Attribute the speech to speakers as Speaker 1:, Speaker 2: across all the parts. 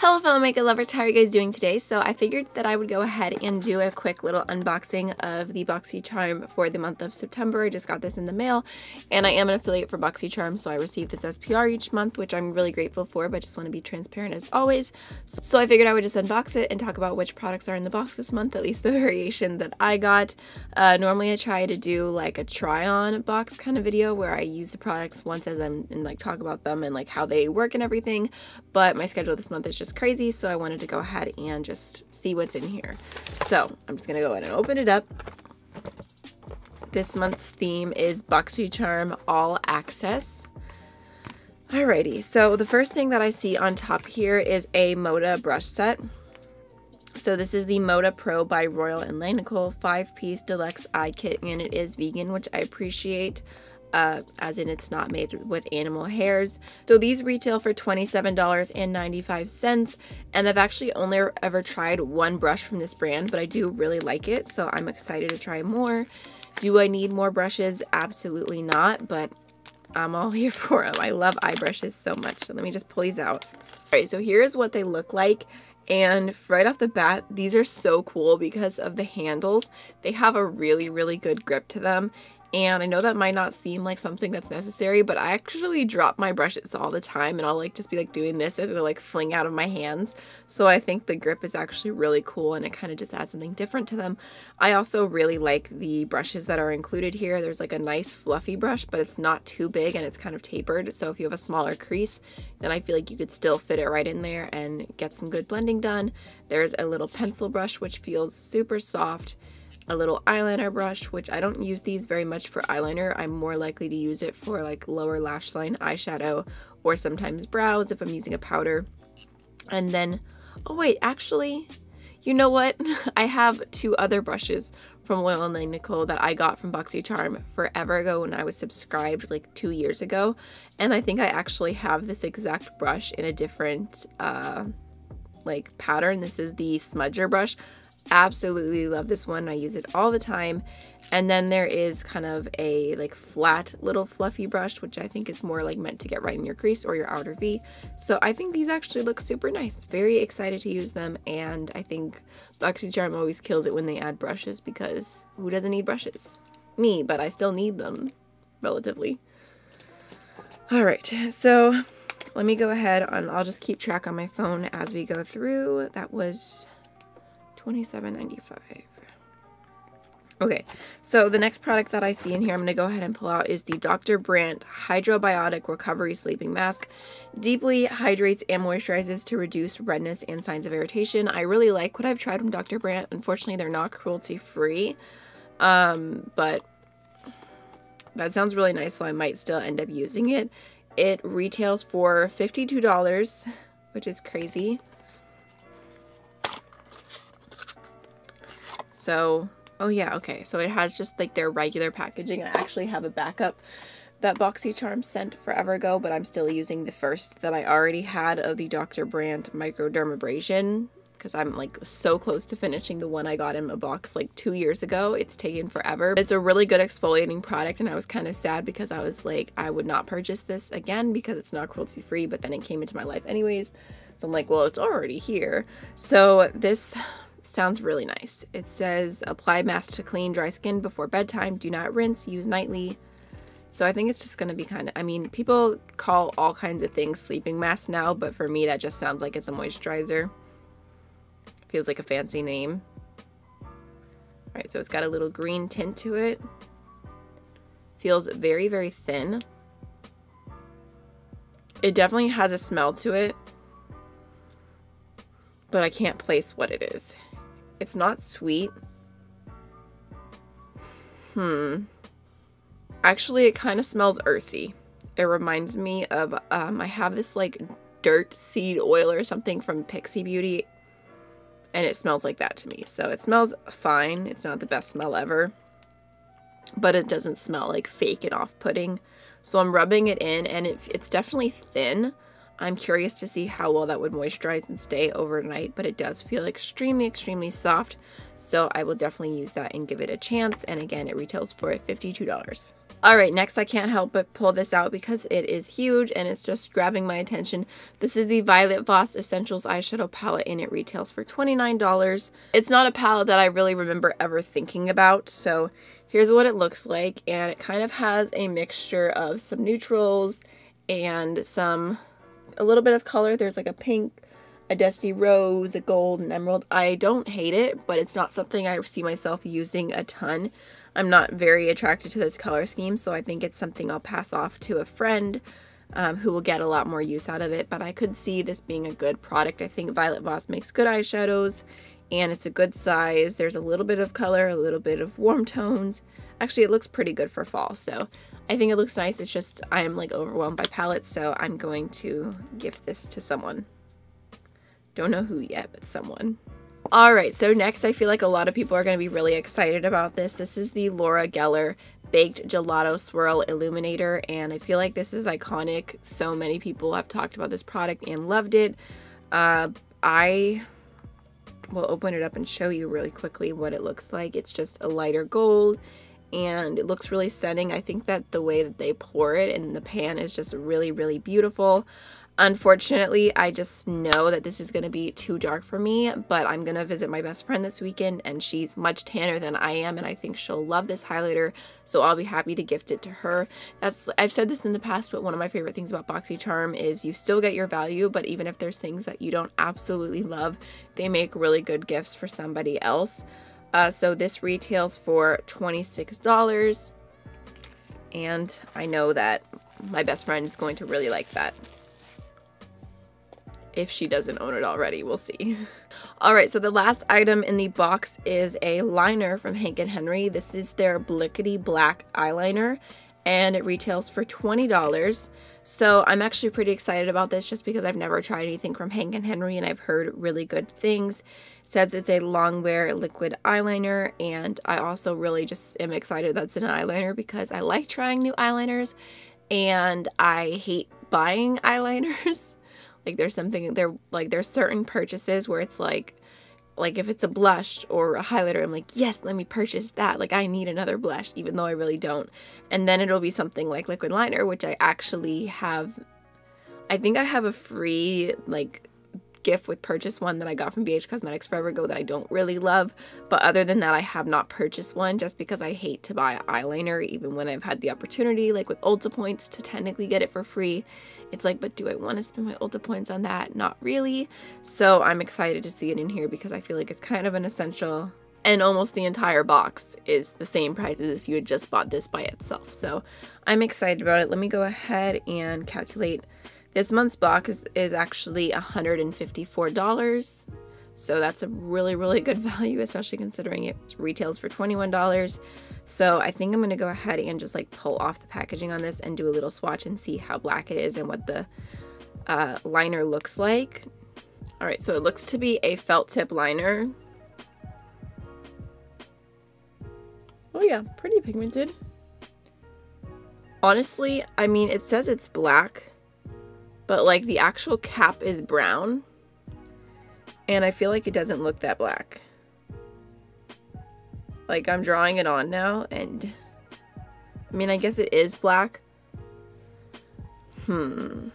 Speaker 1: Hello fellow makeup lovers, how are you guys doing today? So I figured that I would go ahead and do a quick little unboxing of the Boxycharm for the month of September. I just got this in the mail and I am an affiliate for Boxycharm, so I receive this as PR each month, which I'm really grateful for, but just want to be transparent as always. So I figured I would just unbox it and talk about which products are in the box this month, at least the variation that I got. Normally I try to do like a try on box kind of video where I use the products once as them and like talk about them and like how they work and everything, but my schedule this month is just crazy, so I wanted to go ahead and just see what's in here. So I'm just gonna go ahead and open it up. This month's theme is Boxycharm All Access. Alrighty, so the first thing that I see on top here is a Moda brush set. So this is the Moda Pro by Royal and Langnickel 5-piece deluxe eye kit, and it is vegan, which I appreciate. As in it's not made with animal hairs. So these retail for $27.95, and I've actually only ever tried one brush from this brand, but I do really like it, so I'm excited to try more. Do I need more brushes? Absolutely not, but I'm all here for them. I love eye brushes so much. So let me just pull these out. Alright, so here's what they look like. And right off the bat, these are so cool because of the handles. They have a really good grip to them. And I know that might not seem like something that's necessary, but I actually drop my brushes all the time and I'll like just be like doing this and they'll like fling out of my hands. So I think the grip is actually really cool and it kind of just adds something different to them. I also really like the brushes that are included here. There's like a nice fluffy brush, but it's not too big and it's kind of tapered. So if you have a smaller crease, then I feel like you could still fit it right in there and get some good blending done. There's a little pencil brush, which feels super soft. A little eyeliner brush, which I don't use these very much for eyeliner. I'm more likely to use it for like lower lash line eyeshadow or sometimes brows if I'm using a powder. And then, oh wait, actually, you know what? I have two other brushes from Royal and Langnickel that I got from Boxycharm forever ago when I was subscribed like 2 years ago. And I think I actually have this exact brush in a different like pattern. This is the smudger brush. Absolutely love this one. I use it all the time. And then there is kind of a like flat little fluffy brush, which I think is more like meant to get right in your crease or your outer V. So I think these actually look super nice. Very excited to use them, and I think Boxycharm always kills it when they add brushes, because who doesn't need brushes? Me, but I still need them relatively. Alright, so let me go ahead and I'll just keep track on my phone as we go through. That was $27.95. Okay, so the next product that I see in here I'm going to go ahead and pull out is the Dr. Brandt Hydrobiotic Recovery Sleeping Mask. Deeply hydrates and moisturizes to reduce redness and signs of irritation. I really like what I've tried from Dr. Brandt. Unfortunately, they're not cruelty free, but that sounds really nice, so I might still end up using it. It retails for $52, which is crazy. So, oh yeah, okay, so it has just like their regular packaging. I actually have a backup that Boxycharm sent forever ago, but I'm still using the first that I already had of the Dr. Brandt Microdermabrasion, because I'm like so close to finishing the one I got in a box like 2 years ago. It's taken forever. It's a really good exfoliating product, and I was kind of sad because I was like, I would not purchase this again because it's not cruelty free, but then it came into my life anyways. So I'm like, well, it's already here. So this sounds really nice. It says apply mask to clean dry skin before bedtime, do not rinse, use nightly. So I think it's just gonna be kind of, I mean, people call all kinds of things sleeping masks now, but for me that just sounds like it's a moisturizer. Feels like a fancy name. Alright, so it's got a little green tint to it. Feels very thin. It definitely has a smell to it, but I can't place what it is. It's not sweet. Actually, it kind of smells earthy. It reminds me of, I have this like dirt seed oil or something from Pixie Beauty, and it smells like that to me. So it smells fine. It's not the best smell ever, but it doesn't smell like fake and off-putting. So I'm rubbing it in, and it's definitely thin. I'm curious to see how well that would moisturize and stay overnight, but it does feel extremely soft. So I will definitely use that and give it a chance. And again, it retails for $52. Alright, next I can't help but pull this out because it is huge and it's just grabbing my attention. This is the Violet Voss Essentials Eyeshadow Palette and it retails for $29. It's not a palette that I really remember ever thinking about, so here's what it looks like, and it kind of has a mixture of some neutrals and a little bit of color. There's like a pink, a dusty rose, a gold, and emerald. I don't hate it, but it's not something I see myself using a ton. I'm not very attracted to this color scheme, so I think it's something I'll pass off to a friend who will get a lot more use out of it, but I could see this being a good product. I think Violet Voss makes good eyeshadows, and it's a good size. There's a little bit of color, a little bit of warm tones. Actually, it looks pretty good for fall, so I think it looks nice. It's just I'm like overwhelmed by palettes, so I'm going to gift this to someone. Don't know who yet, but someone. Alright, so next I feel like a lot of people are going to be really excited about this. This is the Laura Geller Baked Gelato Swirl Illuminator, and I feel like this is iconic. So many people have talked about this product and loved it. I will open it up and show you really quickly what it looks like. It's just a lighter gold, and it looks really stunning. I think that the way that they pour it in the pan is just really, really beautiful. Unfortunately, I just know that this is going to be too dark for me, but I'm going to visit my best friend this weekend, and she's much tanner than I am, and I think she'll love this highlighter, so I'll be happy to gift it to her. I've said this in the past, but one of my favorite things about Boxycharm is you still get your value, but even if there's things that you don't absolutely love, they make really good gifts for somebody else. So this retails for $26, and I know that my best friend is going to really like that. If she doesn't own it already, we'll see. Alright, so the last item in the box is a liner from Hank & Henry. This is their Blickety Black eyeliner, and it retails for $20. So I'm actually pretty excited about this just because I've never tried anything from Hank & Henry and I've heard really good things. It says it's a long wear liquid eyeliner, and I also really just am excited that's an eyeliner because I like trying new eyeliners and I hate buying eyeliners. Like there's certain purchases where it's like if it's a blush or a highlighter, I'm like, yes, let me purchase that. Like I need another blush, even though I really don't. And then it'll be something like liquid liner, which I actually have. I think I have a free like gift with purchase one that I got from BH Cosmetics forever ago that I don't really love. But other than that, I have not purchased one just because I hate to buy eyeliner, even when I've had the opportunity, like with Ulta points, to technically get it for free. It's like, but do I want to spend my Ulta points on that? Not really. So I'm excited to see it in here because I feel like it's kind of an essential, and almost the entire box is the same price as if you had just bought this by itself. So I'm excited about it. Let me go ahead and calculate. This month's box is actually $154. So that's a really, really good value, especially considering it retails for $21. So I think I'm going to go ahead and just like pull off the packaging on this and do a little swatch and see how black it is and what the liner looks like. Alright, so it looks to be a felt tip liner. Oh yeah, pretty pigmented. Honestly, I mean, it says it's black, but like the actual cap is brown. And I feel like it doesn't look that black. Like I'm drawing it on now, and I mean, I guess it is black. I mean,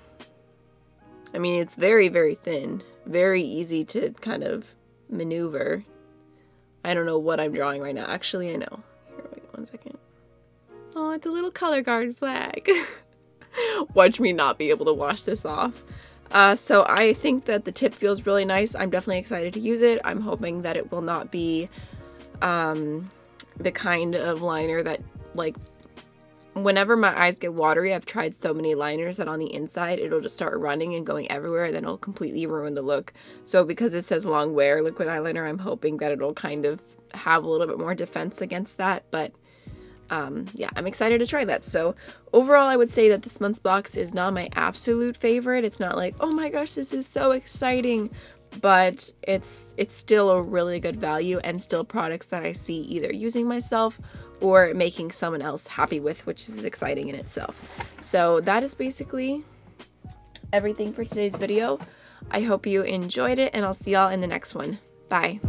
Speaker 1: it's very, very thin. Very easy to kind of maneuver. I don't know what I'm drawing right now. Actually, I know. Here, wait 1 second. Oh, it's a little color guard flag. Watch me not be able to wash this off. So I think that the tip feels really nice. I'm definitely excited to use it. I'm hoping that it will not be the kind of liner that, like, whenever my eyes get watery, I've tried so many liners that on the inside it'll just start running and going everywhere, and then it'll completely ruin the look. So because it says long wear liquid eyeliner, I'm hoping that it'll kind of have a little bit more defense against that. But yeah, I'm excited to try that. So overall, I would say that this month's box is not my absolute favorite. It's not like, oh my gosh, this is so exciting, but it's still a really good value, and still products that I see either using myself or making someone else happy with, which is exciting in itself. So that is basically everything for today's video. I hope you enjoyed it, and I'll see y'all in the next one. Bye.